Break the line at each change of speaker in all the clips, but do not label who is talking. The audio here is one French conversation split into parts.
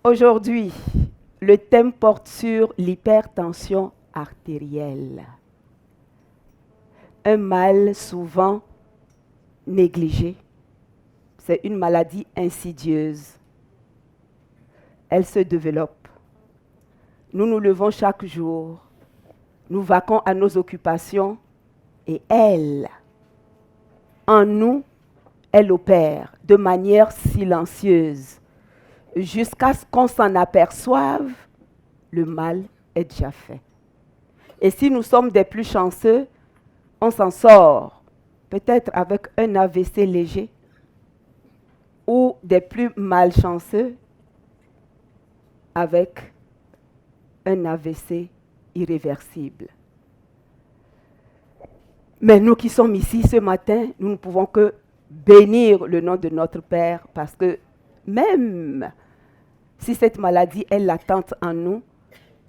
Aujourd'hui, le thème porte sur l'hypertension artérielle. Un mal souvent négligé. C'est une maladie insidieuse. Elle se développe. Nous nous levons chaque jour. Nous vaquons à nos occupations et elle, en nous, elle opère de manière silencieuse. Jusqu'à ce qu'on s'en aperçoive, le mal est déjà fait. Et si nous sommes des plus chanceux, on s'en sort peut-être avec un AVC léger, ou des plus malchanceux avec un AVC irréversible. Mais nous qui sommes ici ce matin, nous ne pouvons que bénir le nom de notre Père, parce que même si cette maladie est latente en nous,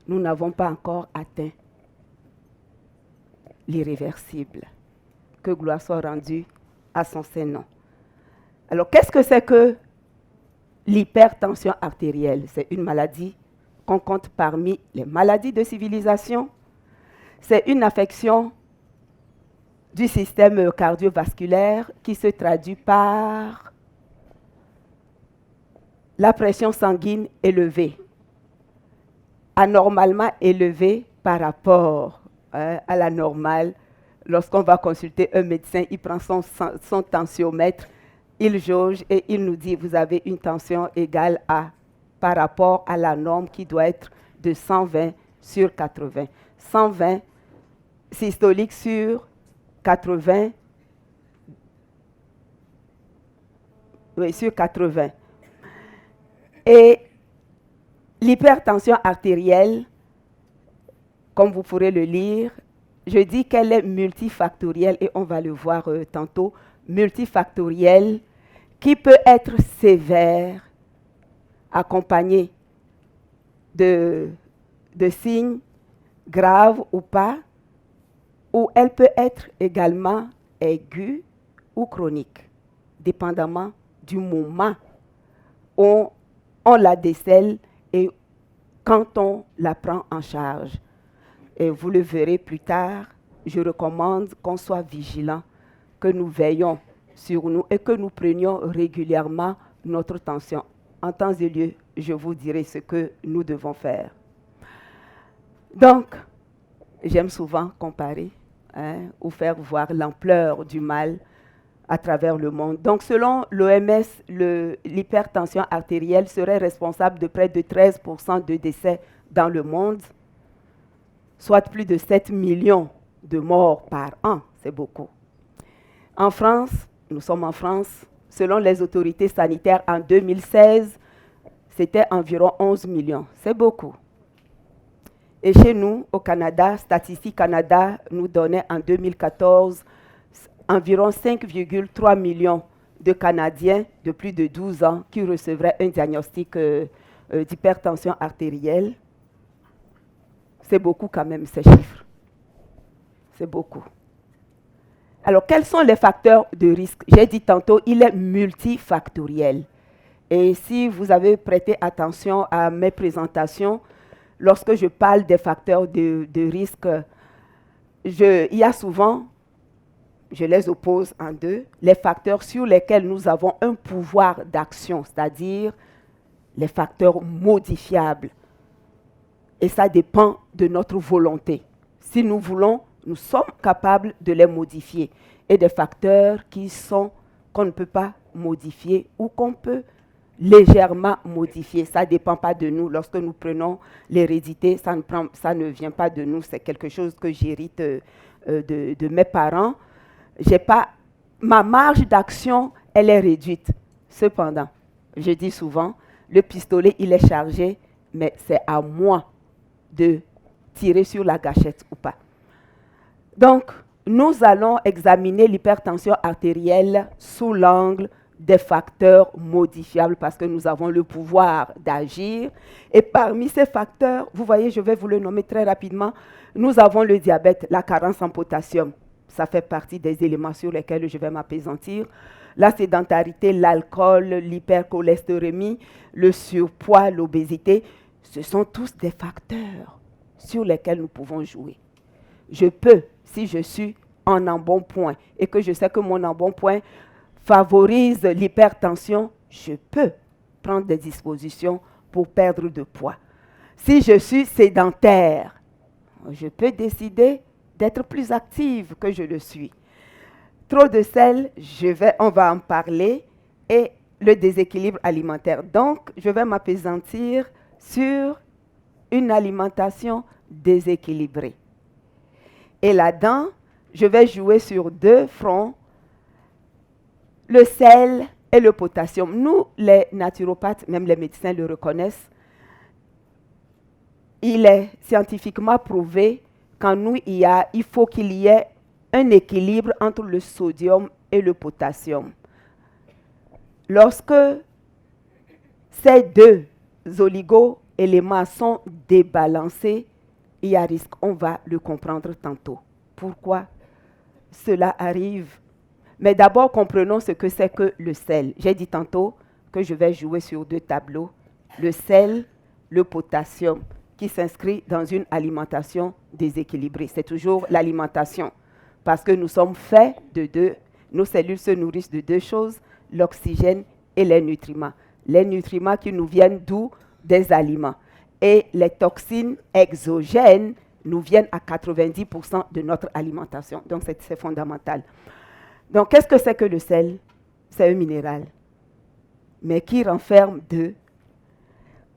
nous n'avons pas encore atteint l'irréversible. Que gloire soit rendue à son Saint-Nom. Alors, qu'est-ce que c'est que l'hypertension artérielle? C'est une maladie qu'on compte parmi les maladies de civilisation. C'est une affection du système cardiovasculaire qui se traduit par la pression sanguine élevée, anormalement élevée par rapport à la normale. Lorsqu'on va consulter un médecin, il prend son tensiomètre, il jauge et il nous dit, vous avez une tension égale à, par rapport à la norme qui doit être de 120 sur 80. 120 systolique sur 80, oui, sur 80. Et l'hypertension artérielle, comme vous pourrez le lire, je dis qu'elle est multifactorielle et on va le voir tantôt, multifactorielle, qui peut être sévère, accompagnée de signes graves ou pas, ou elle peut être également aiguë ou chronique, dépendamment du moment où on la décèle et quand on la prend en charge. Et vous le verrez plus tard, je recommande qu'on soit vigilant, que nous veillons sur nous et que nous prenions régulièrement notre tension. En temps et lieu, je vous dirai ce que nous devons faire. Donc, j'aime souvent comparer ou faire voir l'ampleur du mal à travers le monde. Donc, selon l'OMS, l'hypertension artérielle serait responsable de près de 13% de décès dans le monde, soit plus de 7 millions de morts par an. C'est beaucoup. En France, nous sommes en France, selon les autorités sanitaires en 2016, c'était environ 11 millions. C'est beaucoup. Et chez nous, au Canada, Statistique Canada nous donnait en 2014 environ 5,3 millions de Canadiens de plus de 12 ans qui recevraient un diagnostic d'hypertension artérielle. C'est beaucoup quand même, ces chiffres. C'est beaucoup. Alors, quels sont les facteurs de risque? J'ai dit tantôt, il est multifactoriel. Et si vous avez prêté attention à mes présentations, lorsque je parle des facteurs de risque, il y a souvent, je les oppose en deux, les facteurs sur lesquels nous avons un pouvoir d'action, c'est-à-dire les facteurs modifiables. Et ça dépend de notre volonté. Si nous voulons, nous sommes capables de les modifier. Et des facteurs qu'on ne peut pas modifier ou qu'on peut légèrement modifier. Ça ne dépend pas de nous. Lorsque nous prenons l'hérédité, ça ne vient pas de nous. C'est quelque chose que j'hérite de mes parents. Ma marge d'action, elle est réduite. Cependant, je dis souvent, le pistolet, il est chargé, mais c'est à moi de tirer sur la gâchette ou pas. Donc, nous allons examiner l'hypertension artérielle sous l'angle des facteurs modifiables parce que nous avons le pouvoir d'agir. Et parmi ces facteurs, vous voyez, je vais vous le nommer très rapidement, nous avons le diabète, la carence en potassium. Ça fait partie des éléments sur lesquels je vais m'appesantir. La sédentarité, l'alcool, l'hypercholestérémie, le surpoids, l'obésité, ce sont tous des facteurs sur lesquels nous pouvons jouer. Je peux, si je suis en embonpoint et que je sais que mon embonpoint favorise l'hypertension, je peux prendre des dispositions pour perdre de poids. Si je suis sédentaire, je peux décider d'être plus active que je le suis. Trop de sel, on va en parler, et le déséquilibre alimentaire. Donc, je vais m'appesantir sur une alimentation déséquilibrée. Et là-dedans, je vais jouer sur deux fronts, le sel et le potassium. Nous, les naturopathes, même les médecins le reconnaissent, il est scientifiquement prouvé qu'en nous, il faut qu'il y ait un équilibre entre le sodium et le potassium. Lorsque ces deux oligo-éléments sont débalancés, il y a risque. On va le comprendre tantôt. Pourquoi cela arrive? Mais d'abord, comprenons ce que c'est que le sel. J'ai dit tantôt que je vais jouer sur deux tableaux. Le sel, le potassium, qui s'inscrit dans une alimentation déséquilibrée. C'est toujours l'alimentation. Parce que nous sommes faits de deux. Nos cellules se nourrissent de deux choses, l'oxygène et les nutriments. Les nutriments qui nous viennent d'où? Des aliments. Et les toxines exogènes nous viennent à 90% de notre alimentation. Donc, c'est fondamental. Donc, qu'est-ce que c'est que le sel? C'est un minéral, mais qui renferme deux.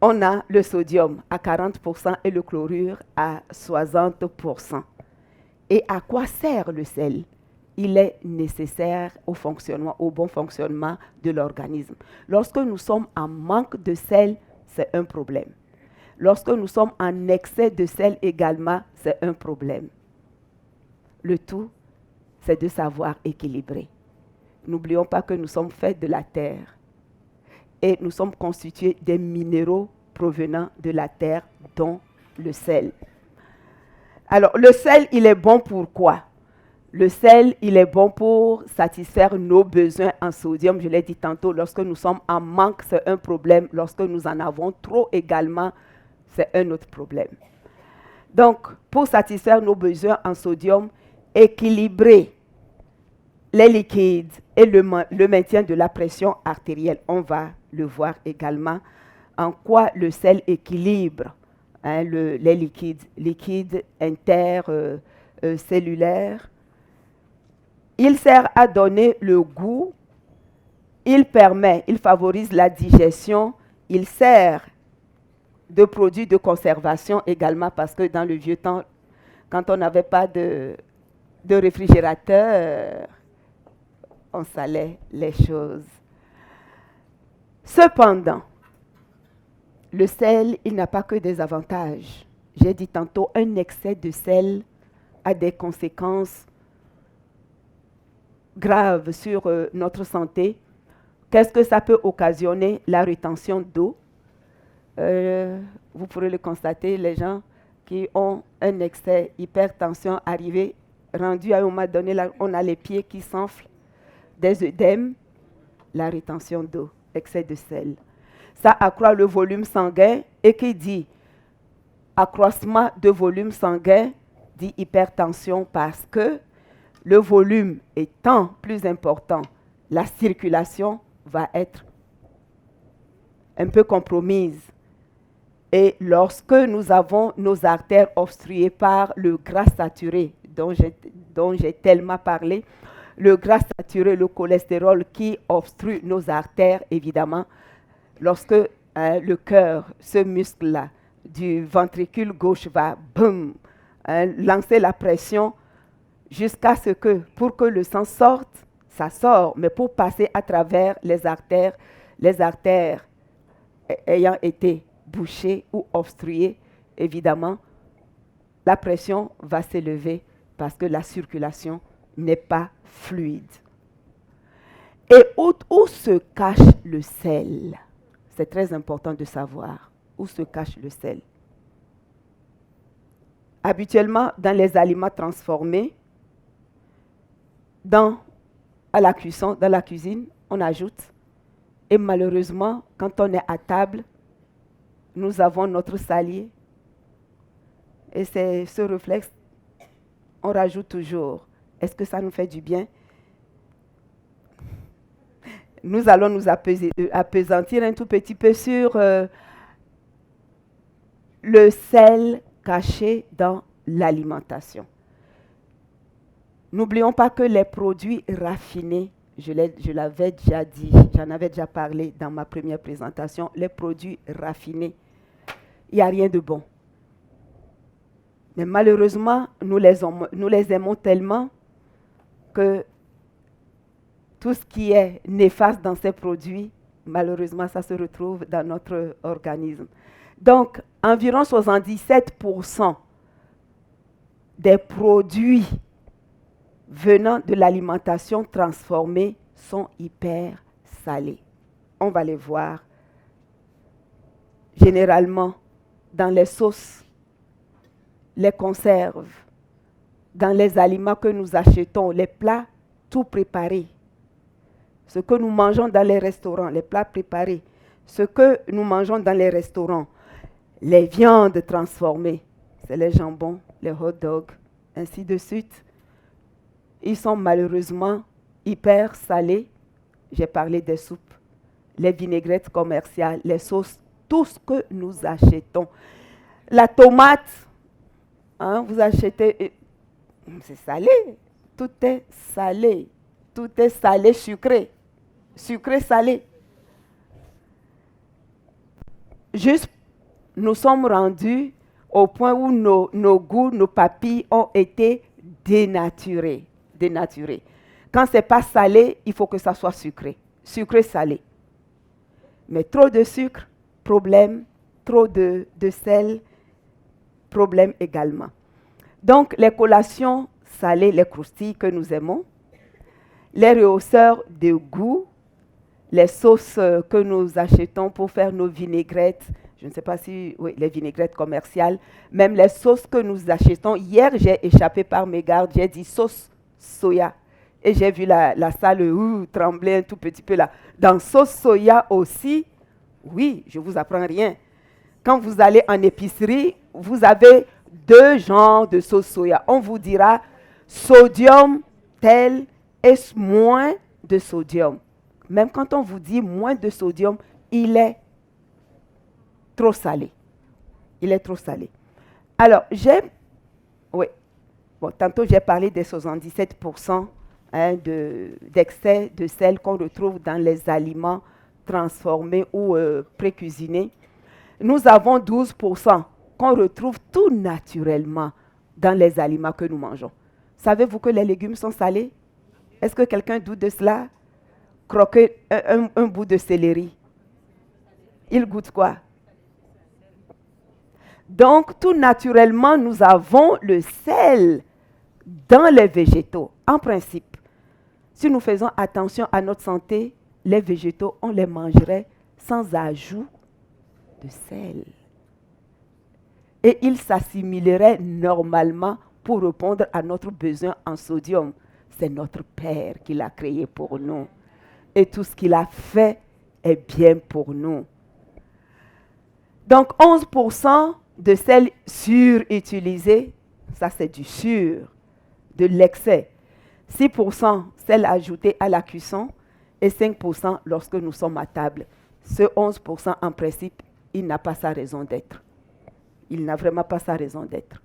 On a le sodium à 40% et le chlorure à 60%. Et à quoi sert le sel? Il est nécessaire au bon fonctionnement de l'organisme. Lorsque nous sommes en manque de sel, c'est un problème. Lorsque nous sommes en excès de sel également, c'est un problème. Le tout, c'est de savoir équilibrer. N'oublions pas que nous sommes faits de la terre et nous sommes constitués des minéraux provenant de la terre, dont le sel. Alors, le sel, il est bon pour quoi? Le sel, il est bon pour satisfaire nos besoins en sodium. Je l'ai dit tantôt, lorsque nous sommes en manque, c'est un problème. Lorsque nous en avons trop également, c'est un autre problème. Donc, pour satisfaire nos besoins en sodium, équilibrer les liquides et le maintien de la pression artérielle, on va le voir également, en quoi le sel équilibre les liquides intercellulaires. Il sert à donner le goût, il favorise la digestion, il sert de produit de conservation également, parce que dans le vieux temps, quand on n'avait pas de réfrigérateur, on salait les choses. Cependant, le sel, il n'a pas que des avantages. J'ai dit tantôt, un excès de sel a des conséquences graves sur notre santé. Qu'est-ce que ça peut occasionner? La rétention d'eau. Vous pourrez le constater, les gens qui ont un excès, hypertension arrivée, rendu à un moment donné, là, on a les pieds qui s'enflent, des œdèmes, la rétention d'eau, excès de sel. Ça accroît le volume sanguin, et qui dit accroissement de volume sanguin dit hypertension, parce que le volume étant plus important, la circulation va être un peu compromise. Et lorsque nous avons nos artères obstruées par le gras saturé, dont j'ai tellement parlé, le gras saturé, le cholestérol qui obstrue nos artères, évidemment, lorsque le cœur, ce muscle-là, du ventricule gauche va boum, lancer la pression jusqu'à ce que, pour que le sang sorte, ça sort, mais pour passer à travers les artères ayant été bouchées ou obstruées, évidemment, la pression va s'élever parce que la circulation n'est pas fluide. Et où se cache le sel? C'est très important de savoir où se cache le sel. Habituellement, dans les aliments transformés, dans à la cuisson, dans la cuisine, on ajoute. Et malheureusement, quand on est à table, nous avons notre salier. Et c'est ce réflexe, on rajoute toujours. Est-ce que ça nous fait du bien? Nous allons nous appesantir un tout petit peu sur le sel caché dans l'alimentation. N'oublions pas que les produits raffinés, je l'avais déjà dit, j'en avais déjà parlé dans ma première présentation, les produits raffinés, il n'y a rien de bon. Mais malheureusement, nous les aimons tellement que tout ce qui est néfaste dans ces produits, malheureusement, ça se retrouve dans notre organisme. Donc, environ 77% des produits venant de l'alimentation transformée sont hyper salés. On va les voir généralement dans les sauces, les conserves, dans les aliments que nous achetons, les plats tout préparés. Ce que nous mangeons dans les restaurants, les plats préparés, ce que nous mangeons dans les restaurants, les viandes transformées, c'est les jambons, les hot dogs, ainsi de suite. Ils sont malheureusement hyper salés. J'ai parlé des soupes, les vinaigrettes commerciales, les sauces, tout ce que nous achetons. La tomate, vous achetez, c'est salé, tout est salé, sucré. Sucré, salé. Juste, nous sommes rendus au point où nos goûts, nos papilles ont été dénaturés. Quand ce n'est pas salé, il faut que ça soit sucré. Sucré, salé. Mais trop de sucre, problème. Trop de sel, problème également. Donc, les collations salées, les croustilles que nous aimons, les rehausseurs de goût, les sauces que nous achetons pour faire nos vinaigrettes, je ne sais pas si, oui, les vinaigrettes commerciales, même les sauces que nous achetons. Hier, j'ai échappé par mégarde, j'ai dit sauce soya. Et j'ai vu la salle trembler un tout petit peu là. Dans sauce soya aussi, oui, je ne vous apprends rien. Quand vous allez en épicerie, vous avez 2 genres de sauce soya. On vous dira sodium tel et moins de sodium. Même quand on vous dit moins de sodium, il est trop salé. Il est trop salé. Alors, tantôt j'ai parlé des 77% d'excès de sel qu'on retrouve dans les aliments transformés ou pré-cuisinés. Nous avons 12% qu'on retrouve tout naturellement dans les aliments que nous mangeons. Savez-vous que les légumes sont salés? Est-ce que quelqu'un doute de cela? Croquer un bout de céleri, il goûte quoi? Donc, tout naturellement, nous avons le sel dans les végétaux. En principe, si nous faisons attention à notre santé, les végétaux, on les mangerait sans ajout de sel. Et ils s'assimileraient normalement pour répondre à notre besoin en sodium. C'est notre Père qui l'a créé pour nous. Et tout ce qu'il a fait est bien pour nous. Donc, 11% de sel surutilisé, ça c'est du sur, de l'excès. 6% sel ajouté à la cuisson et 5% lorsque nous sommes à table. Ce 11% en principe, il n'a pas sa raison d'être. Il n'a vraiment pas sa raison d'être.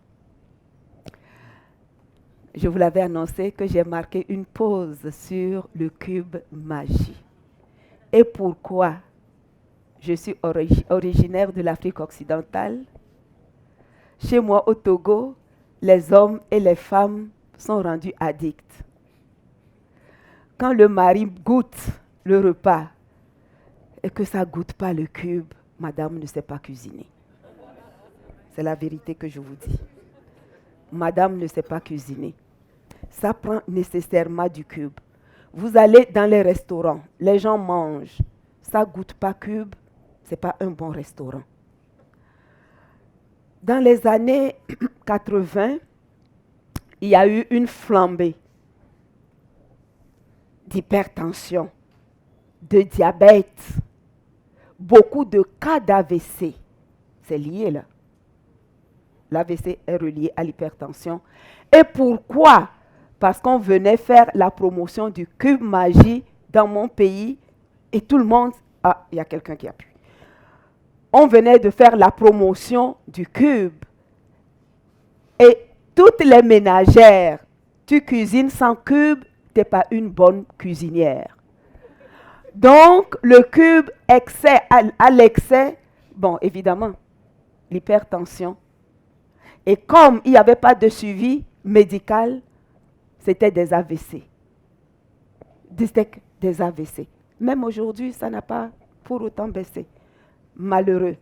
Je vous l'avais annoncé que j'ai marqué une pause sur le cube magie. Et pourquoi? Je suis originaire de l'Afrique occidentale. Chez moi, au Togo, les hommes et les femmes sont rendus addicts. Quand le mari goûte le repas et que ça ne goûte pas le cube, madame ne sait pas cuisiner. C'est la vérité que je vous dis. Madame ne sait pas cuisiner. Ça prend nécessairement du cube. Vous allez dans les restaurants, les gens mangent. Ça ne goûte pas cube, ce n'est pas un bon restaurant. Dans les années 80, il y a eu une flambée d'hypertension, de diabète, beaucoup de cas d'AVC. C'est lié là. L'AVC est relié à l'hypertension. Et pourquoi? Parce qu'on venait faire la promotion du cube magie dans mon pays et tout le monde... Ah, il y a quelqu'un qui appuie. On venait de faire la promotion du cube. Et toutes les ménagères, tu cuisines sans cube, tu n'es pas une bonne cuisinière. Donc, le cube excès à l'excès, bon, évidemment, l'hypertension. Et comme il n'y avait pas de suivi médical, c'était des AVC. Des AVC. Même aujourd'hui, ça n'a pas pour autant baissé. Malheureux.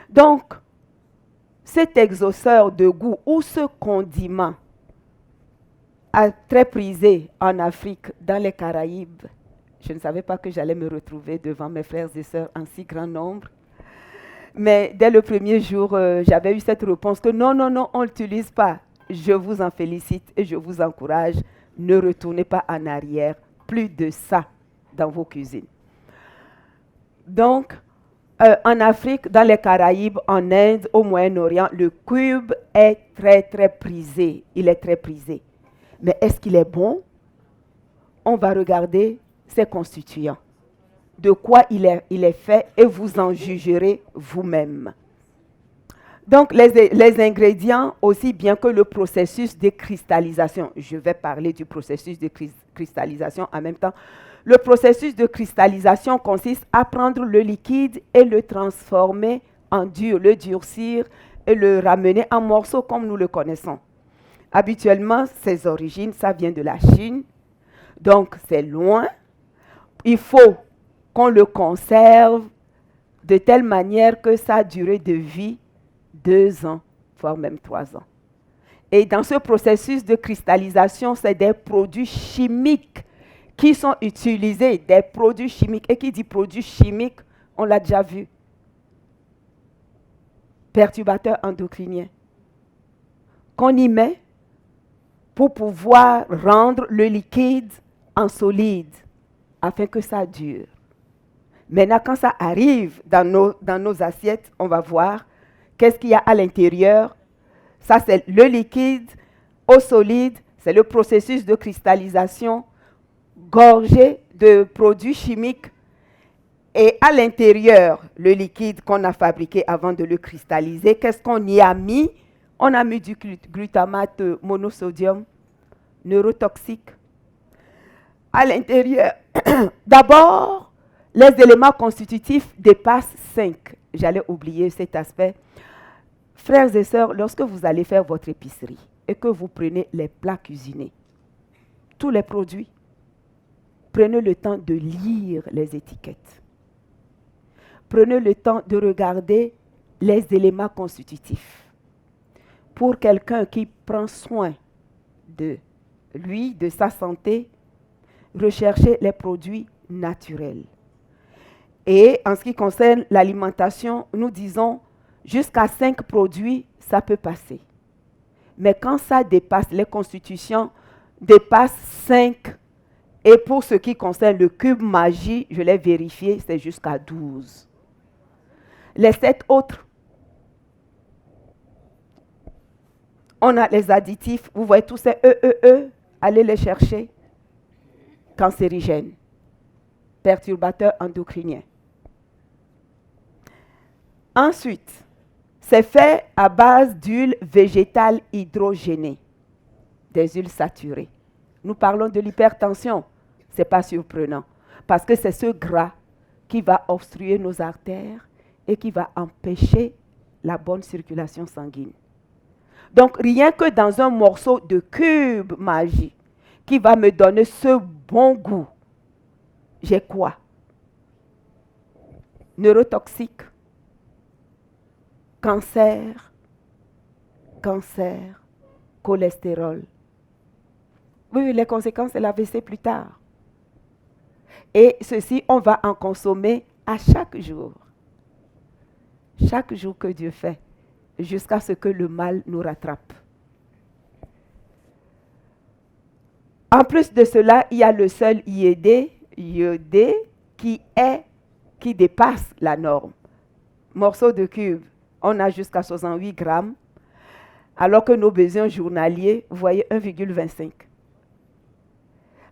Donc, cet exauceur de goût ou ce condiment très prisé en Afrique, dans les Caraïbes, je ne savais pas que j'allais me retrouver devant mes frères et sœurs en si grand nombre. Mais dès le premier jour, j'avais eu cette réponse que non, on ne l'utilise pas. Je vous en félicite et je vous encourage. Ne retournez pas en arrière. Plus de ça dans vos cuisines. Donc, en Afrique, dans les Caraïbes, en Inde, au Moyen-Orient, le cube est très, très prisé. Il est très prisé. Mais est-ce qu'il est bon? On va regarder ses constituants. De quoi il est fait et vous en jugerez vous-même. Donc, les ingrédients, aussi bien que le processus de cristallisation. Je vais parler du processus de cristallisation en même temps. Le processus de cristallisation consiste à prendre le liquide et le transformer en dur, le durcir et le ramener en morceaux comme nous le connaissons. Habituellement, ses origines, ça vient de la Chine. Donc, c'est loin. Il faut qu'on le conserve de telle manière que sa durée de vie, 2 ans, voire même 3 ans. Et dans ce processus de cristallisation, c'est des produits chimiques qui sont utilisés, des produits chimiques. Et qui dit produits chimiques, on l'a déjà vu. Perturbateurs endocriniens. Qu'on y met pour pouvoir rendre le liquide en solide, afin que ça dure. Maintenant, quand ça arrive dans nos assiettes, on va voir qu'est-ce qu'il y a à l'intérieur. Ça, c'est le liquide au solide. C'est le processus de cristallisation gorgé de produits chimiques. Et à l'intérieur, le liquide qu'on a fabriqué avant de le cristalliser, qu'est-ce qu'on y a mis? On a mis du glutamate monosodium, neurotoxique. À l'intérieur, d'abord, les éléments constitutifs dépassent 5. J'allais oublier cet aspect. Frères et sœurs, lorsque vous allez faire votre épicerie et que vous prenez les plats cuisinés, tous les produits, prenez le temps de lire les étiquettes. Prenez le temps de regarder les éléments constitutifs. Pour quelqu'un qui prend soin de lui, de sa santé, recherchez les produits naturels. Et en ce qui concerne l'alimentation, nous disons jusqu'à 5 produits, ça peut passer. Mais quand ça dépasse, les constitutions dépassent 5, et pour ce qui concerne le cube magie, je l'ai vérifié, c'est jusqu'à 12. Les 7 autres, on a les additifs, vous voyez tous ces allez les chercher. Cancérigènes, perturbateurs endocriniens. Ensuite, c'est fait à base d'huile végétale hydrogénée, des huiles saturées. Nous parlons de l'hypertension, ce n'est pas surprenant, parce que c'est ce gras qui va obstruer nos artères et qui va empêcher la bonne circulation sanguine. Donc, rien que dans un morceau de cube magie qui va me donner ce bon goût, j'ai quoi? Neurotoxique, cancer, cholestérol. Oui, les conséquences, c'est l'AVC plus tard. Et ceci, on va en consommer à chaque jour. Chaque jour que Dieu fait, jusqu'à ce que le mal nous rattrape. En plus de cela, il y a le seul iodé qui dépasse la norme. Morceau de cube, on a jusqu'à 68 grammes, alors que nos besoins journaliers, vous voyez, 1,25.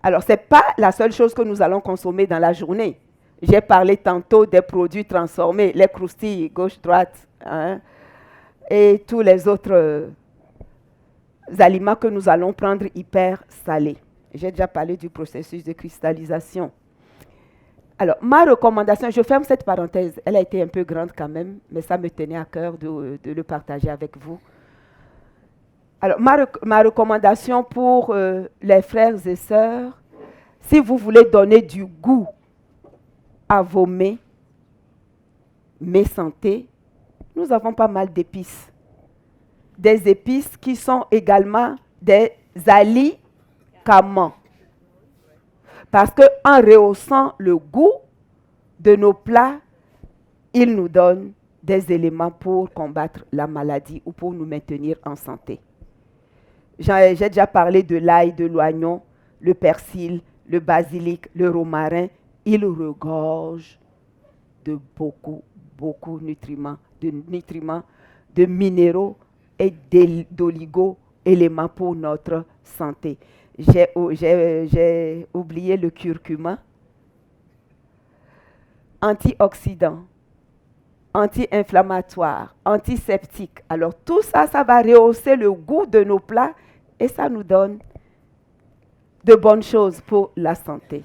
Alors, ce n'est pas la seule chose que nous allons consommer dans la journée. J'ai parlé tantôt des produits transformés, les croustilles, gauche-droite, hein, et tous les autres aliments que nous allons prendre hyper salés. J'ai déjà parlé du processus de cristallisation. Alors, ma recommandation, je ferme cette parenthèse, elle a été un peu grande quand même, mais ça me tenait à cœur de le partager avec vous. Alors, ma recommandation pour les frères et sœurs, si vous voulez donner du goût à vos mets santé, nous avons pas mal d'épices. Des épices qui sont également des alicaments. Parce qu'en rehaussant le goût de nos plats, ils nous donnent des éléments pour combattre la maladie ou pour nous maintenir en santé. J'ai déjà parlé de l'ail, de l'oignon, le persil, le basilic, le romarin. Ils regorgent de beaucoup de minéraux et d'oligo-éléments pour notre santé. J'ai oublié le curcuma. Antioxydant, anti-inflammatoire, antiseptique. Alors tout ça, ça va rehausser le goût de nos plats et ça nous donne de bonnes choses pour la santé.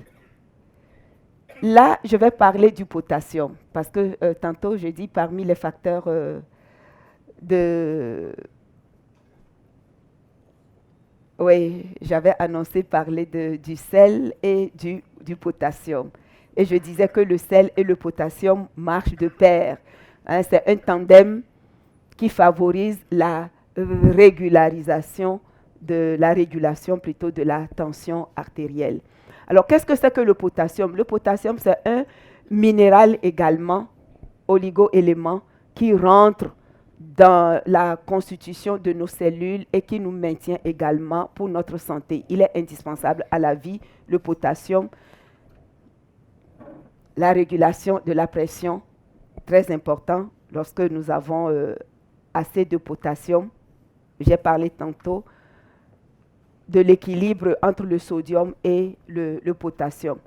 Là, je vais parler du potassium parce que tantôt, j'ai dit parmi les facteurs Oui, j'avais annoncé parler du sel et du potassium. Et je disais que le sel et le potassium marchent de pair. Hein, c'est un tandem qui favorise la régulation de la tension artérielle. Alors, qu'est-ce que c'est que le potassium? Le potassium, c'est un minéral également, oligo-élément, qui rentre dans la constitution de nos cellules et qui nous maintient également pour notre santé. Il est indispensable à la vie, le potassium. La régulation de la pression, très important lorsque nous avons assez de potassium. J'ai parlé tantôt de l'équilibre entre le sodium et le potassium.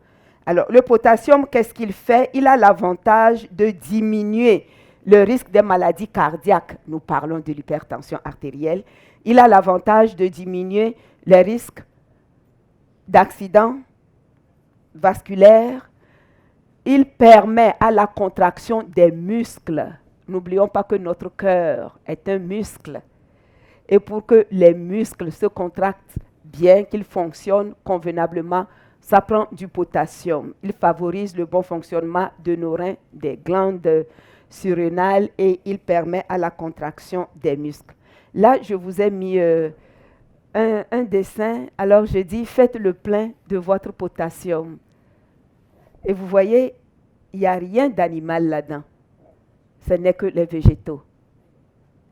Alors, le potassium, qu'est-ce qu'il fait? Il a l'avantage de diminuer le risque des maladies cardiaques. Nous parlons de l'hypertension artérielle. Il a l'avantage de diminuer les risques d'accidents vasculaires. Il permet à la contraction des muscles. N'oublions pas que notre cœur est un muscle. Et pour que les muscles se contractent bien, qu'ils fonctionnent convenablement, ça prend du potassium. Il favorise le bon fonctionnement de nos reins, des glandes surrénales et il permet à la contraction des muscles. Là, je vous ai mis un dessin. Alors, je dis, faites le plein de votre potassium. Et vous voyez, il n'y a rien d'animal là-dedans. Ce n'est que les végétaux.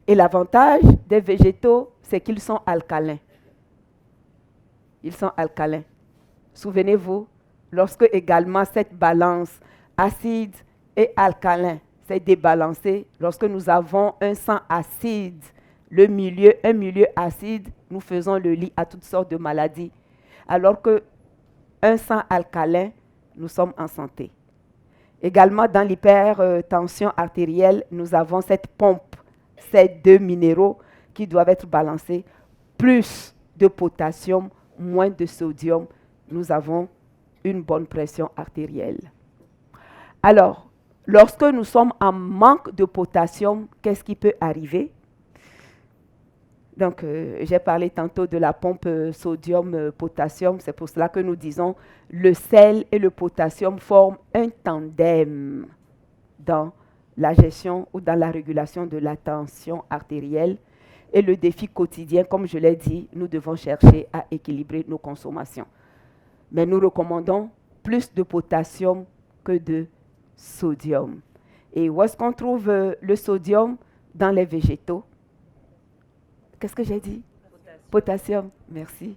Et l'avantage des végétaux, c'est qu'ils sont alcalins. Ils sont alcalins. Souvenez-vous, lorsque également cette balance acide et alcalin s'est débalancée, lorsque nous avons un sang acide, un milieu acide, nous faisons le lit à toutes sortes de maladies. Alors qu'un sang alcalin, nous sommes en santé. Également, dans l'hypertension artérielle, nous avons cette pompe, ces deux minéraux qui doivent être balancés, plus de potassium, moins de sodium, nous avons une bonne pression artérielle. Alors, lorsque nous sommes en manque de potassium, qu'est-ce qui peut arriver? Donc, j'ai parlé tantôt de la pompe sodium-potassium. C'est pour cela que nous disons le sel et le potassium forment un tandem dans la gestion ou dans la régulation de la tension artérielle. Et le défi quotidien, comme je l'ai dit, nous devons chercher à équilibrer nos consommations. Mais nous recommandons plus de potassium que de sodium. Et où est-ce qu'on trouve le sodium? Dans les végétaux. Qu'est-ce que j'ai dit? Potassium, merci.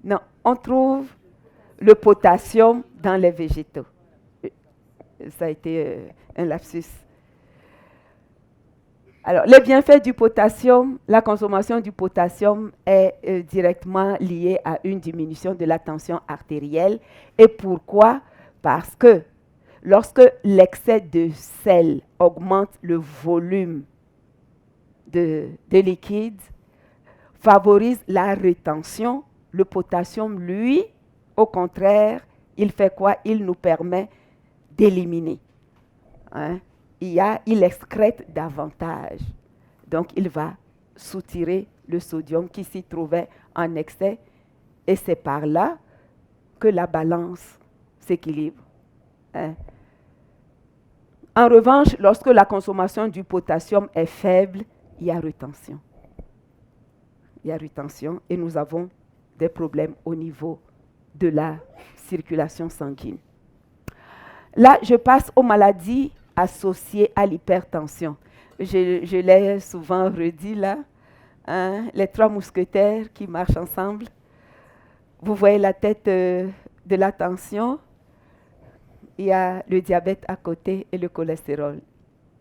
Non, on trouve le potassium dans les végétaux. Ça a été un lapsus. Alors, les bienfaits du potassium, la consommation du potassium est directement liée à une diminution de la tension artérielle. Et pourquoi? Parce que lorsque l'excès de sel augmente le volume de liquide, favorise la rétention, le potassium, lui, au contraire, il fait quoi? Il nous permet d'éliminer. Hein? Il excrète davantage. Donc, il va soutirer le sodium qui s'y trouvait en excès. Et c'est par là que la balance s'équilibre. Hein? En revanche, lorsque la consommation du potassium est faible, il y a rétention. Il y a rétention et nous avons des problèmes au niveau de la circulation sanguine. Là, je passe aux maladies associées à l'hypertension. Je l'ai souvent redit là, hein, les trois mousquetaires qui marchent ensemble. Vous voyez la tête de la tension, il y a le diabète à côté et le cholestérol.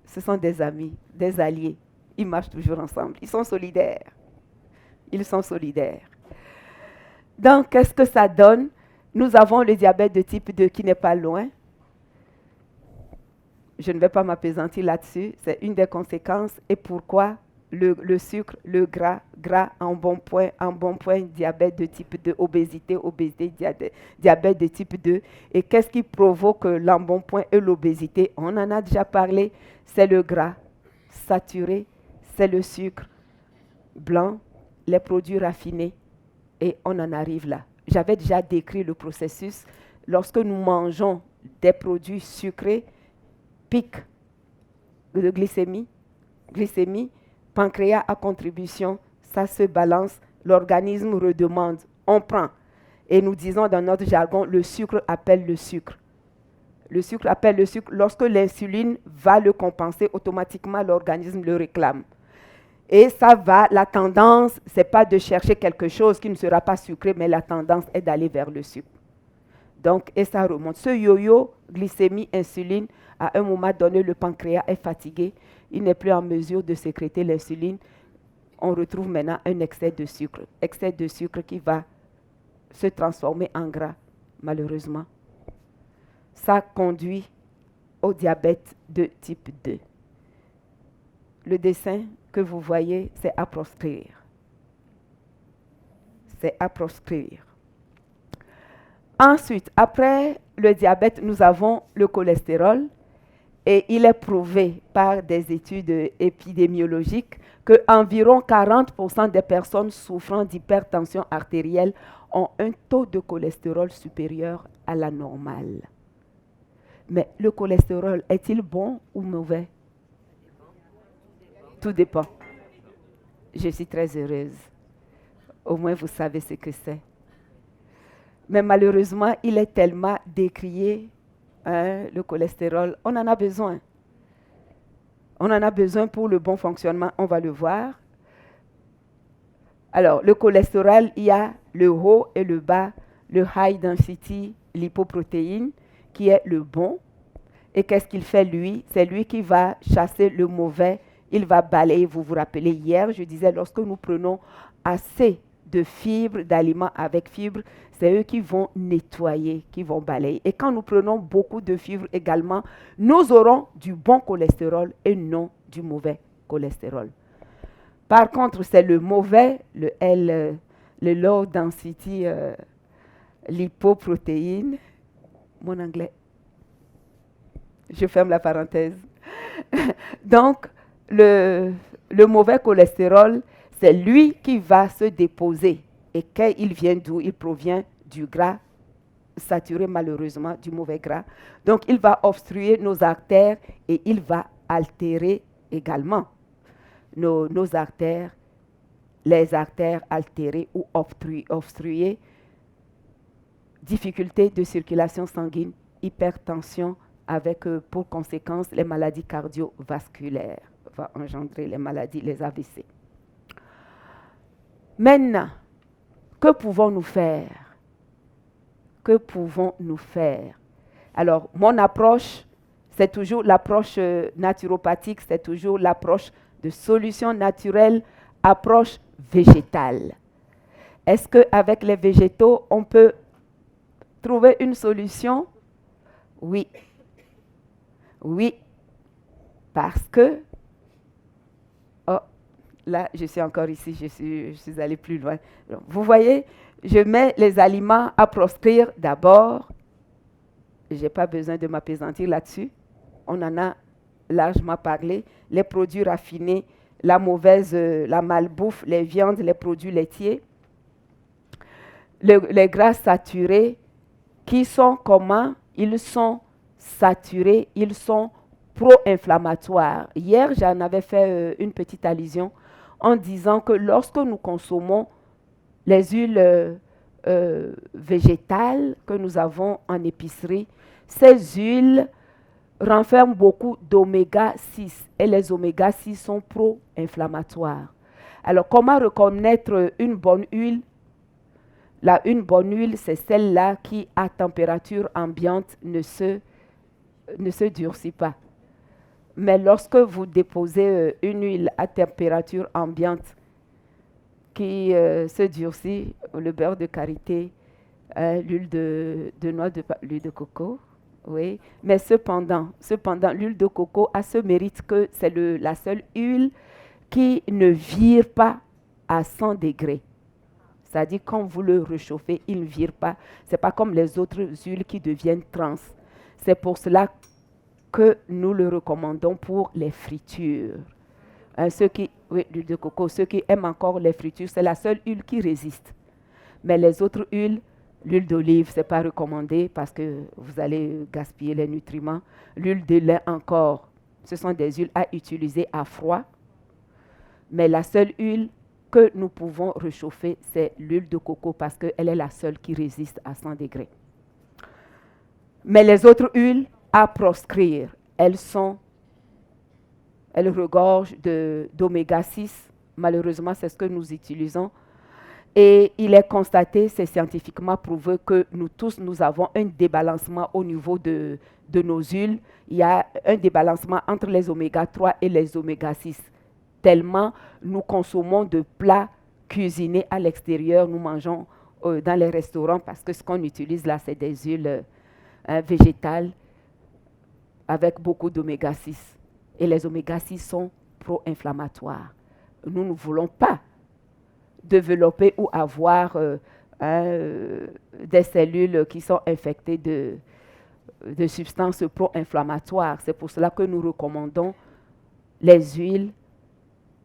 Ce sont des amis, des alliés. Ils marchent toujours ensemble. Ils sont solidaires. Ils sont solidaires. Donc, qu'est-ce que ça donne? Nous avons le diabète de type 2 qui n'est pas loin. Je ne vais pas m'appesantir là-dessus. C'est une des conséquences. Et pourquoi le sucre, le gras en bon point, diabète de type 2, obésité, diabète de type 2. Et qu'est-ce qui provoque l'embonpoint et l'obésité? On en a déjà parlé. C'est le gras saturé, c'est le sucre blanc, les produits raffinés. Et on en arrive là. J'avais déjà décrit le processus. Lorsque nous mangeons des produits sucrés, pic de glycémie, pancréas à contribution, ça se balance, l'organisme redemande, on prend. Et nous disons dans notre jargon, le sucre appelle le sucre. Le sucre appelle le sucre. Lorsque l'insuline va le compenser, automatiquement l'organisme le réclame. Et ça va, la tendance, ce n'est pas de chercher quelque chose qui ne sera pas sucré, mais la tendance est d'aller vers le sucre. Donc, et ça remonte. Ce yo-yo, glycémie, insuline, à un moment donné, le pancréas est fatigué. Il n'est plus en mesure de sécréter l'insuline. On retrouve maintenant un excès de sucre. Excès de sucre qui va se transformer en gras, malheureusement. Ça conduit au diabète de type 2. Le dessin que vous voyez, c'est à proscrire. C'est à proscrire. Ensuite, après le diabète, nous avons le cholestérol. Et il est prouvé par des études épidémiologiques qu'environ 40% des personnes souffrant d'hypertension artérielle ont un taux de cholestérol supérieur à la normale. Mais le cholestérol est-il bon ou mauvais? Tout dépend. Je suis très heureuse. Au moins, vous savez ce que c'est. Mais malheureusement, il est tellement décrié, hein, le cholestérol. On en a besoin. On en a besoin pour le bon fonctionnement, on va le voir. Alors, le cholestérol, il y a le haut et le bas, le high density lipoprotéine, qui est le bon. Et qu'est-ce qu'il fait, lui? C'est lui qui va chasser le mauvais. Il va balayer. Vous vous rappelez, hier, je disais, lorsque nous prenons assez de fibres, d'aliments avec fibres, c'est eux qui vont nettoyer, qui vont balayer. Et quand nous prenons beaucoup de fibres également, nous aurons du bon cholestérol et non du mauvais cholestérol. Par contre, c'est le mauvais, le low density lipoprotéine. Mon anglais. Je ferme la parenthèse. Donc, le mauvais cholestérol, c'est lui qui va se déposer. Et qu'il vient d'où? Il provient du gras saturé, malheureusement, du mauvais gras. Donc, il va obstruer nos artères et il va altérer également nos artères, les artères altérées ou obstruées, difficulté de circulation sanguine, hypertension, avec pour conséquence les maladies cardiovasculaires, va engendrer les maladies, les AVC. Maintenant, Que pouvons-nous faire? Que pouvons-nous faire? Alors, mon approche, c'est toujours l'approche naturopathique, c'est toujours l'approche de solution naturelle, approche végétale. Est-ce qu'avec les végétaux, on peut trouver une solution? Oui. Oui. Parce que, oh, là, je suis encore ici, je suis allée plus loin. Vous voyez, je mets les aliments à proscrire d'abord. Je n'ai pas besoin de m'appesantir là-dessus. On en a largement parlé. Les produits raffinés, la mauvaise, la malbouffe, les viandes, les produits laitiers. Les gras saturés, qui sont comment? Ils sont saturés, ils sont pro-inflammatoires. Hier, j'en avais fait une petite allusion en disant que lorsque nous consommons les huiles végétales que nous avons en épicerie, ces huiles renferment beaucoup d'oméga 6 et les oméga 6 sont pro-inflammatoires. Alors, comment reconnaître une bonne huile? Une bonne huile, c'est celle-là qui, à température ambiante, ne se durcit pas. Mais lorsque vous déposez une huile à température ambiante qui se durcit, le beurre de karité, l'huile de noix l'huile de coco, oui. Mais cependant, l'huile de coco a ce mérite que c'est la seule huile qui ne vire pas à 100 degrés. C'est-à-dire, quand vous le réchauffez, il ne vire pas. Ce n'est pas comme les autres huiles qui deviennent trans. C'est pour cela que nous le recommandons pour les fritures. L'huile de coco, ceux qui aiment encore les fritures, c'est la seule huile qui résiste. Mais les autres huiles, l'huile d'olive, ce n'est pas recommandé parce que vous allez gaspiller les nutriments. L'huile de lin encore, ce sont des huiles à utiliser à froid. Mais la seule huile que nous pouvons réchauffer, c'est l'huile de coco parce qu'elle est la seule qui résiste à 100 degrés. Mais les autres huiles, à proscrire, elles regorgent d'oméga 6. Malheureusement, c'est ce que nous utilisons. Et il est constaté, c'est scientifiquement prouvé que nous tous, nous avons un débalancement au niveau de nos huiles. Il y a un débalancement entre les oméga 3 et les oméga 6. Tellement nous consommons de plats cuisinés à l'extérieur, nous mangeons dans les restaurants parce que ce qu'on utilise là, c'est des huiles végétales avec beaucoup d'oméga 6. Et les oméga 6 sont pro-inflammatoires. Nous ne voulons pas développer ou avoir des cellules qui sont infectées de substances pro-inflammatoires. C'est pour cela que nous recommandons les huiles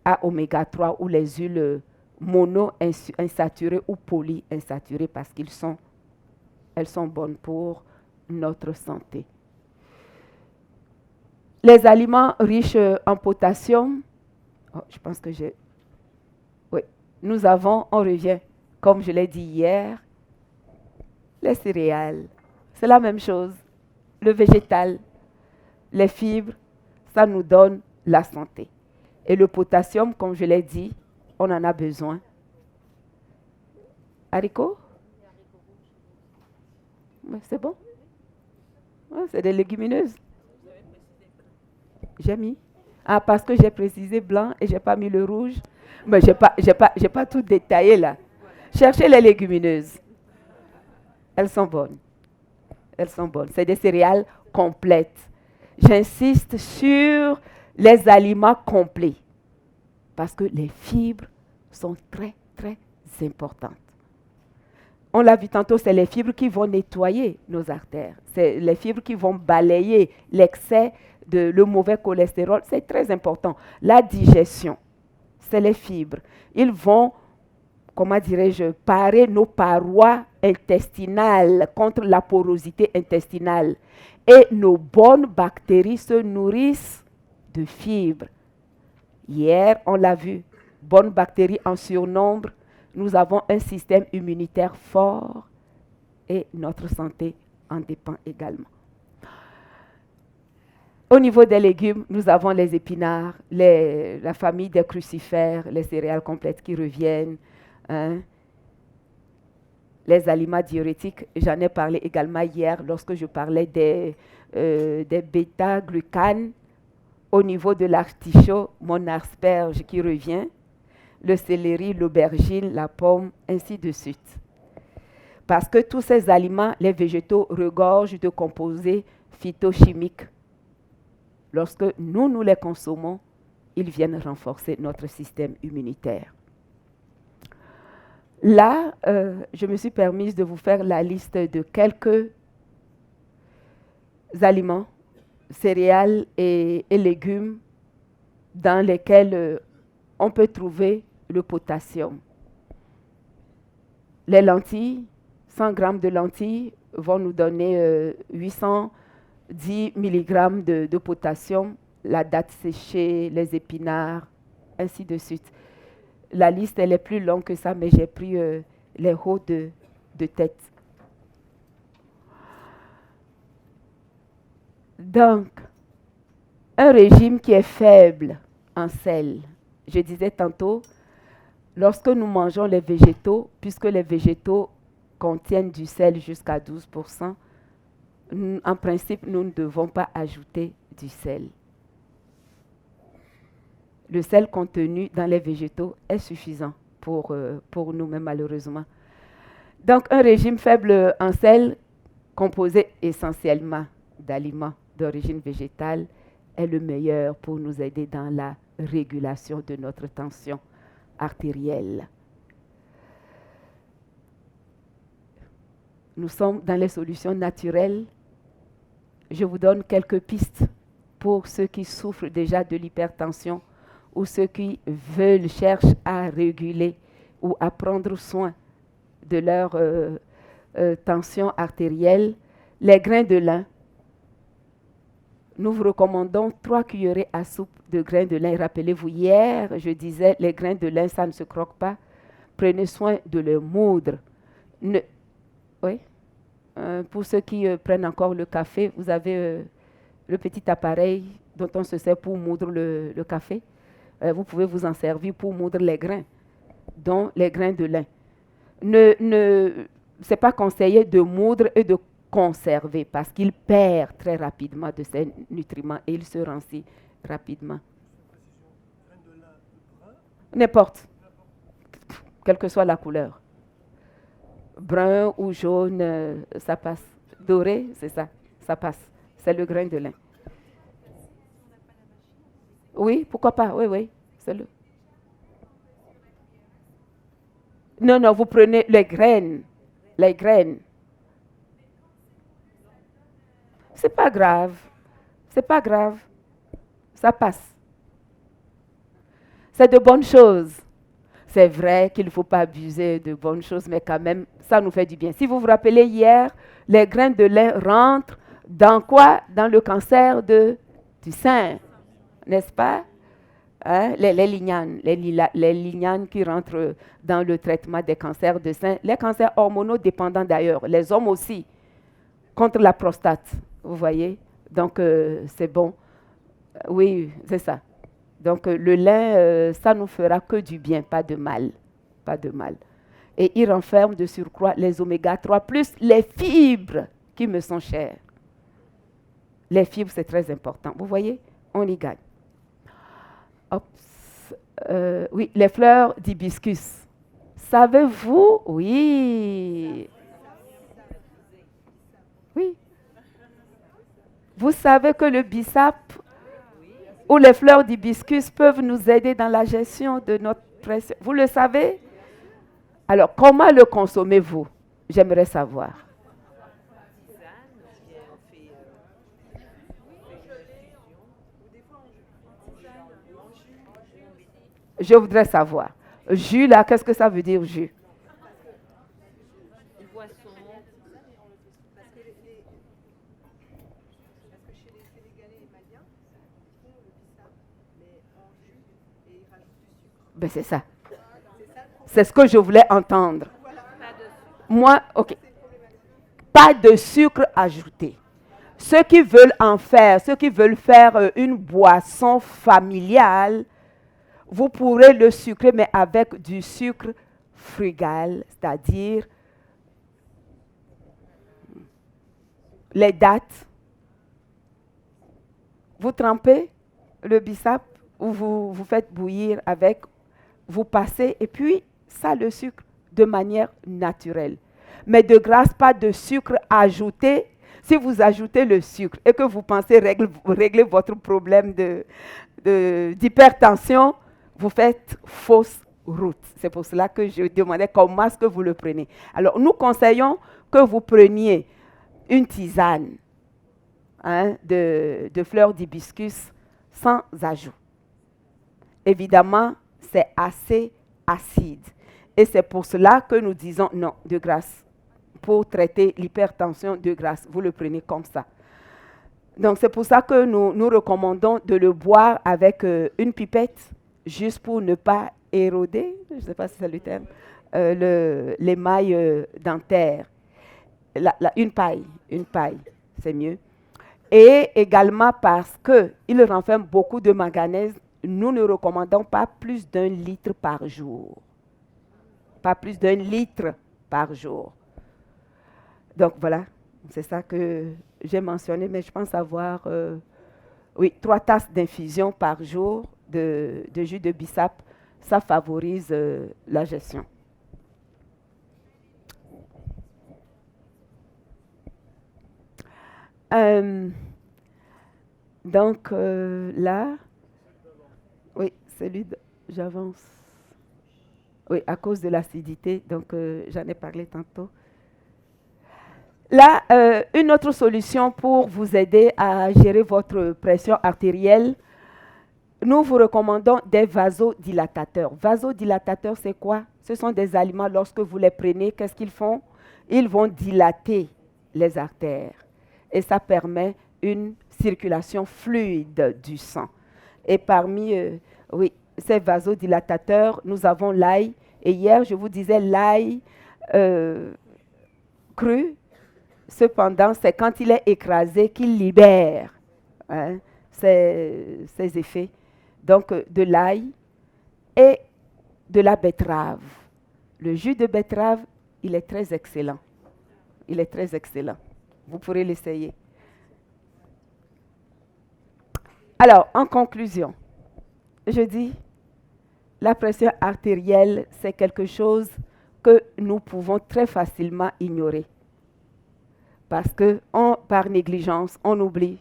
à oméga 3 ou les huiles mono-insaturées ou polyinsaturées parce qu'elles sont bonnes pour notre santé. Les aliments riches en potassium, je pense que oui, nous avons, on revient, comme je l'ai dit hier, les céréales, c'est la même chose. Le végétal, les fibres, ça nous donne la santé. Et le potassium, comme je l'ai dit, on en a besoin. Haricots? C'est bon? Ouais, c'est des légumineuses. J'ai mis. Ah, parce que j'ai précisé blanc et je n'ai pas mis le rouge. Mais je n'ai pas tout détaillé là. Cherchez les légumineuses. Elles sont bonnes. Elles sont bonnes. C'est des céréales complètes. J'insiste sur les aliments complets. Parce que les fibres sont très, très importantes. On l'a vu tantôt, c'est les fibres qui vont nettoyer nos artères. C'est les fibres qui vont balayer l'excès le mauvais cholestérol. C'est très important. La digestion, c'est les fibres. Ils vont, comment dirais-je, parer nos parois intestinales contre la porosité intestinale. Et nos bonnes bactéries se nourrissent de fibres. Hier, on l'a vu, bonnes bactéries en surnombre. Nous avons un système immunitaire fort et notre santé en dépend également. Au niveau des légumes, nous avons les épinards, la famille des crucifères, les céréales complètes qui reviennent. Hein. Les aliments diurétiques, j'en ai parlé également hier lorsque je parlais des bêta-glucanes. Au niveau de l'artichaut, mon asperge qui revient, le céleri, l'aubergine, la pomme, ainsi de suite. Parce que tous ces aliments, les végétaux, regorgent de composés phytochimiques. Lorsque nous les consommons, ils viennent renforcer notre système immunitaire. Là, je me suis permise de vous faire la liste de quelques aliments, céréales et légumes dans lesquels on peut trouver le potassium. Les lentilles, 100 grammes de lentilles vont nous donner 810 mg de potassium, la date séchée, les épinards, ainsi de suite. La liste, elle est plus longue que ça, mais j'ai pris les hauts de tête. Donc, un régime qui est faible en sel. Je disais tantôt, lorsque nous mangeons les végétaux, puisque les végétaux contiennent du sel jusqu'à 12%, en principe, nous ne devons pas ajouter du sel. Le sel contenu dans les végétaux est suffisant pour nous-mêmes, malheureusement. Donc, un régime faible en sel, composé essentiellement d'aliments d'origine végétale, est le meilleur pour nous aider dans la régulation de notre tension artérielle. Nous sommes dans les solutions naturelles. Je vous donne quelques pistes pour ceux qui souffrent déjà de l'hypertension ou ceux qui cherchent à réguler ou à prendre soin de leur tension artérielle. Les grains de lin. Nous vous recommandons 3 cuillerées à soupe de grains de lin. Rappelez-vous, hier, je disais, les grains de lin, ça ne se croque pas. Prenez soin de les moudre. Oui. Pour ceux qui prennent encore le café, vous avez le petit appareil dont on se sert pour moudre le café. Vous pouvez vous en servir pour moudre les grains, dont les grains de lin. Ce n'est pas conseillé de moudre et de conserver parce qu'il perd très rapidement de ses nutriments et il se rancit rapidement. N'importe, quelle que soit la couleur. Brun ou jaune, ça passe. Doré, c'est ça, ça passe. C'est le grain de lin. Oui, pourquoi pas, oui, c'est le... Non, vous prenez les graines. C'est pas grave, ça passe. C'est de bonnes choses. C'est vrai qu'il ne faut pas abuser de bonnes choses, mais quand même, ça nous fait du bien. Si vous vous rappelez hier, les grains de lin rentrent dans quoi? Dans le cancer du sein, n'est-ce pas? Hein? Les lignanes qui rentrent dans le traitement des cancers de sein, les cancers hormonaux dépendants d'ailleurs, les hommes aussi, contre la prostate, vous voyez? Donc, c'est bon. Oui, c'est ça. Donc, le lin, ça nous fera que du bien, pas de mal. Pas de mal. Et il renferme de surcroît les oméga 3, plus les fibres qui me sont chères. Les fibres, c'est très important. Vous voyez, on y gagne. Oui, les fleurs d'hibiscus. Savez-vous? Oui. Oui. Vous savez que le bissap ou les fleurs d'hibiscus peuvent nous aider dans la gestion de notre pression. Vous le savez? Alors, comment le consommez-vous? J'aimerais savoir. Je voudrais savoir. Jus, là, qu'est-ce que ça veut dire, jus? Ben c'est ça. C'est ce que je voulais entendre. Moi, ok. Pas de sucre ajouté. Ceux qui veulent faire une boisson familiale, vous pourrez le sucrer, mais avec du sucre frugal, c'est-à-dire les dattes. Vous trempez le bissap ou vous faites bouillir avec, vous passez et puis ça le sucre de manière naturelle. Mais de grâce, pas de sucre ajouté. Si vous ajoutez le sucre et que vous pensez régler votre problème d'hypertension, vous faites fausse route. C'est pour cela que je demandais comment est-ce que vous le prenez. Alors, nous conseillons que vous preniez une tisane de fleurs d'hibiscus sans ajout. Évidemment, c'est assez acide. Et c'est pour cela que nous disons non, de grâce. Pour traiter l'hypertension, de grâce, vous le prenez comme ça. Donc, c'est pour ça que nous recommandons de le boire avec une pipette, juste pour ne pas éroder, je ne sais pas si c'est le terme, l'émail dentaire. Une paille, c'est mieux. Et également parce qu'il renferme beaucoup de manganèse, nous ne recommandons pas plus d'1 litre par jour. Pas plus d'1 litre par jour. Donc voilà, c'est ça que j'ai mentionné, mais je pense avoir 3 tasses d'infusion par jour de jus de bissap. Ça favorise la gestion. Donc là, oui, j'avance. Oui, à cause de l'acidité, donc j'en ai parlé tantôt. Là, une autre solution pour vous aider à gérer votre pression artérielle, nous vous recommandons des vasodilatateurs. Vasodilatateurs, c'est quoi? Ce sont des aliments, lorsque vous les prenez, qu'est-ce qu'ils font? Ils vont dilater les artères. Et ça permet une circulation fluide du sang. Et parmi ces vasodilatateurs, nous avons l'ail. Et hier, je vous disais l'ail cru. Cependant, c'est quand il est écrasé qu'il libère ses effets. Donc, de l'ail et de la betterave. Le jus de betterave, il est très excellent. Il est très excellent. Vous pourrez l'essayer. Alors, en conclusion, je dis, la pression artérielle, c'est quelque chose que nous pouvons très facilement ignorer. Parce que par négligence, on oublie.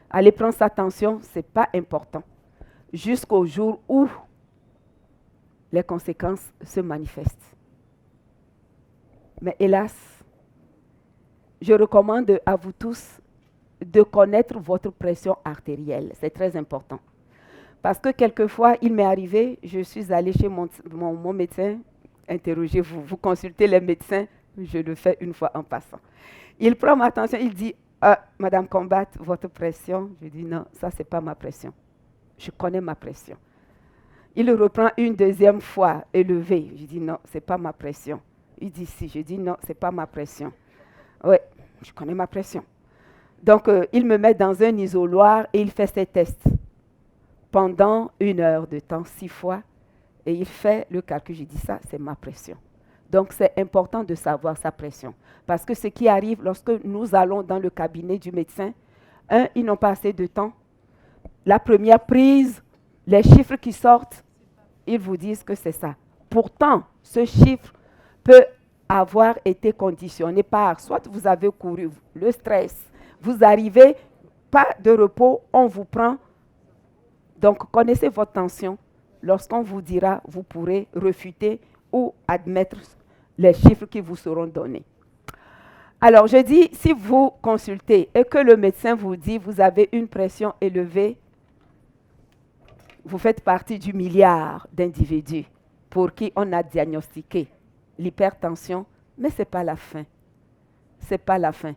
Aller prendre sa tension, ce n'est pas important. Jusqu'au jour où les conséquences se manifestent. Mais hélas, je recommande à vous tous de connaître votre pression artérielle. C'est très important. Parce que quelquefois, il m'est arrivé, je suis allée chez mon médecin, interrogez-vous, vous consultez les médecins, je le fais une fois en passant. Il prend ma tension, il dit, Madame Combat, votre pression. Je dis, non, ça, ce n'est pas ma pression. Je connais ma pression. Il reprend une deuxième fois, élevé. Je dis, non, ce n'est pas ma pression. Il dit, si. Je dis, non, ce n'est pas ma pression. Oui, je connais ma pression. Donc, il me met dans un isoloir et il fait ses tests pendant 1 heure de temps, 6 fois. Et il fait le calcul. Je dis, ça, c'est ma pression. Donc, c'est important de savoir sa pression. Parce que ce qui arrive lorsque nous allons dans le cabinet du médecin, ils n'ont pas assez de temps. La première prise, les chiffres qui sortent, ils vous disent que c'est ça. Pourtant, ce chiffre peut avoir été conditionné par, soit vous avez couru, le stress, vous arrivez, pas de repos, on vous prend. Donc, connaissez votre tension. Lorsqu'on vous dira, vous pourrez refuter ou admettre les chiffres qui vous seront donnés. Alors, je dis, si vous consultez et que le médecin vous dit, vous avez une pression élevée, vous faites partie du milliard d'individus pour qui on a diagnostiqué l'hypertension, mais ce n'est pas la fin. Ce n'est pas la fin.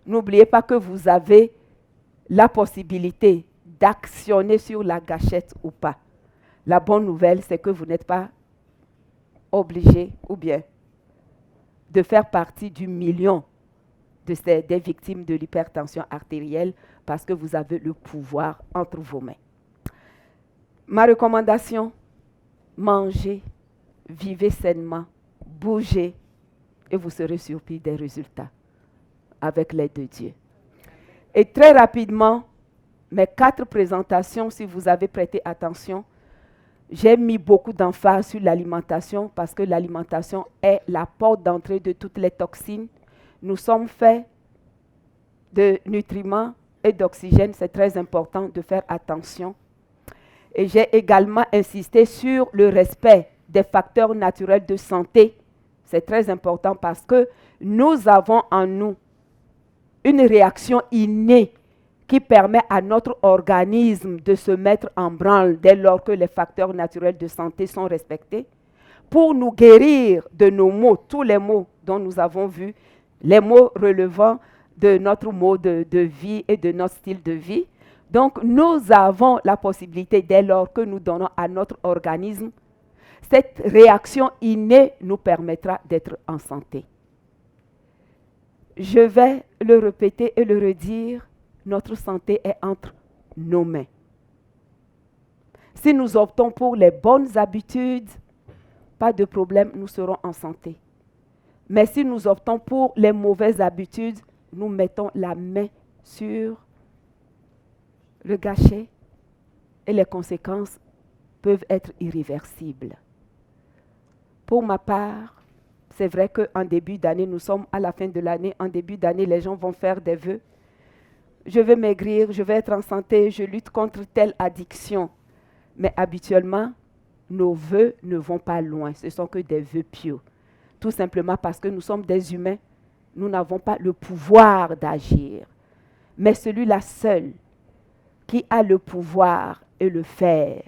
N'oubliez pas que vous avez la possibilité d'actionner sur la gâchette ou pas. La bonne nouvelle, c'est que vous n'êtes pas obligé ou bien de faire partie du million des victimes de l'hypertension artérielle parce que vous avez le pouvoir entre vos mains. Ma recommandation, mangez, vivez sainement, bougez et vous serez surpris des résultats avec l'aide de Dieu. Et très rapidement, mes 4 présentations, si vous avez prêté attention, j'ai mis beaucoup d'emphase sur l'alimentation parce que l'alimentation est la porte d'entrée de toutes les toxines. Nous sommes faits de nutriments et d'oxygène. C'est très important de faire attention. Et j'ai également insisté sur le respect des facteurs naturels de santé. C'est très important parce que nous avons en nous une réaction innée qui permet à notre organisme de se mettre en branle dès lors que les facteurs naturels de santé sont respectés, pour nous guérir de nos maux, tous les maux dont nous avons vu, les maux relevant de notre mode de vie et de notre style de vie. Donc, nous avons la possibilité, dès lors que nous donnons à notre organisme, cette réaction innée nous permettra d'être en santé. Je vais le répéter et le redire, notre santé est entre nos mains. Si nous optons pour les bonnes habitudes, pas de problème, nous serons en santé. Mais si nous optons pour les mauvaises habitudes, nous mettons la main sur le gâchis et les conséquences peuvent être irréversibles. Pour ma part, c'est vrai qu'en début d'année, nous sommes à la fin de l'année, en début d'année, les gens vont faire des vœux. Je vais maigrir, je vais être en santé, je lutte contre telle addiction. Mais habituellement, nos vœux ne vont pas loin, ce sont que des vœux pieux. Tout simplement parce que nous sommes des humains, nous n'avons pas le pouvoir d'agir. Mais celui-là seul qui a le pouvoir et le faire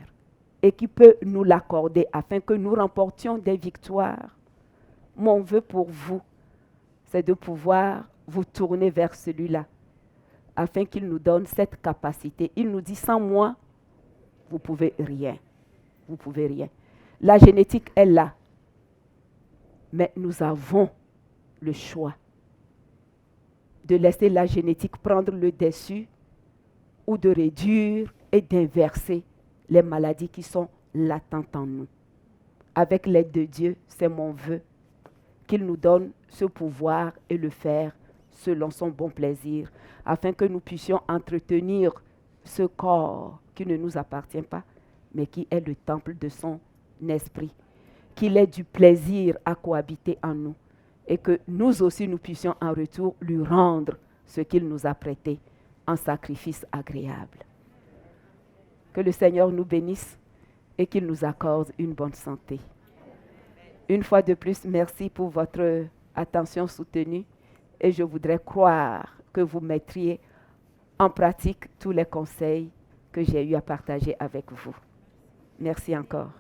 et qui peut nous l'accorder afin que nous remportions des victoires. Mon vœu pour vous, c'est de pouvoir vous tourner vers celui-là afin qu'il nous donne cette capacité. Il nous dit, sans moi, vous ne pouvez rien. Vous ne pouvez rien. La génétique est là. Mais nous avons le choix de laisser la génétique prendre le dessus ou de réduire et d'inverser les maladies qui sont latentes en nous. Avec l'aide de Dieu, c'est mon vœu qu'il nous donne ce pouvoir et le faire selon son bon plaisir, afin que nous puissions entretenir ce corps qui ne nous appartient pas, mais qui est le temple de son esprit, qu'il ait du plaisir à cohabiter en nous et que nous aussi nous puissions en retour lui rendre ce qu'il nous a prêté en sacrifice agréable. Que le Seigneur nous bénisse et qu'il nous accorde une bonne santé. Une fois de plus, merci pour votre attention soutenue et je voudrais croire que vous mettriez en pratique tous les conseils que j'ai eu à partager avec vous. Merci encore.